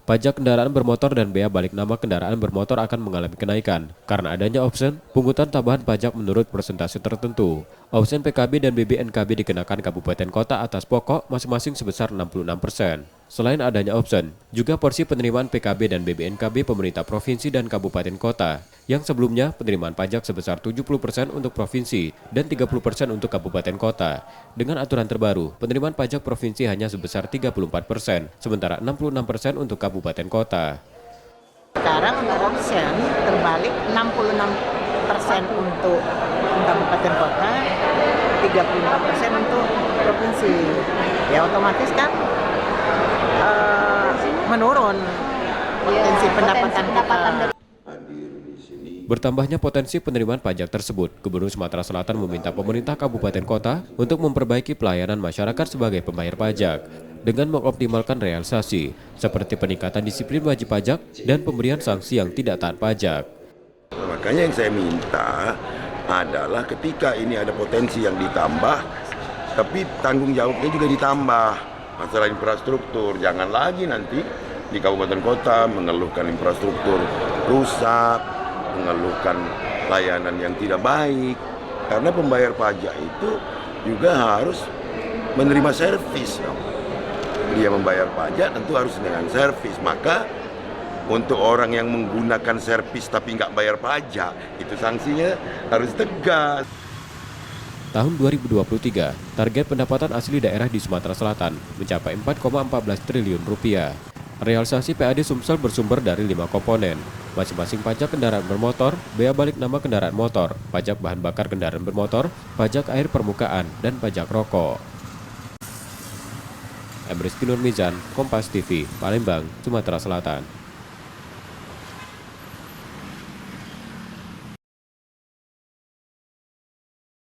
Pajak kendaraan bermotor dan bea balik nama kendaraan bermotor akan mengalami kenaikan karena adanya opsi pungutan tambahan pajak menurut persentase tertentu. Opsi PKB dan BBNKB dikenakan kabupaten kota atas pokok masing-masing sebesar 66%. Selain adanya opsi, juga porsi penerimaan PKB dan BBNKB pemerintah provinsi dan kabupaten kota, yang sebelumnya penerimaan pajak sebesar 70% untuk provinsi dan 30% untuk kabupaten kota. Dengan aturan terbaru, penerimaan pajak provinsi hanya sebesar 34%, sementara 66% untuk kabupaten kota. Sekarang untuk option terbalik 66% untuk kabupaten kota, 34% untuk provinsi. Ya otomatis kan menurun potensi pendapatan kita. Bertambahnya potensi penerimaan pajak tersebut, Gubernur Sumatera Selatan meminta pemerintah kabupaten kota untuk memperbaiki pelayanan masyarakat sebagai pembayar pajak dengan mengoptimalkan realisasi, seperti peningkatan disiplin wajib pajak dan pemberian sanksi yang tidak taat pajak. Makanya yang saya minta adalah ketika ini ada potensi yang ditambah, tapi tanggung jawabnya juga ditambah. Masalah infrastruktur, jangan lagi nanti di kabupaten kota mengeluhkan infrastruktur rusak, mengeluhkan layanan yang tidak baik. Karena pembayar pajak itu juga harus menerima servis. Dia membayar pajak tentu harus dengan servis. Maka untuk orang yang menggunakan servis tapi nggak bayar pajak, itu sanksinya harus tegas. Tahun 2023, target pendapatan asli daerah di Sumatera Selatan mencapai 4,14 triliun rupiah. Realisasi PAD Sumsel bersumber dari 5 komponen, masing-masing pajak kendaraan bermotor, bea balik nama kendaraan motor, pajak bahan bakar kendaraan bermotor, pajak air permukaan, dan pajak rokok. Emriski Nurmizan, Kompas TV, Palembang, Sumatera Selatan.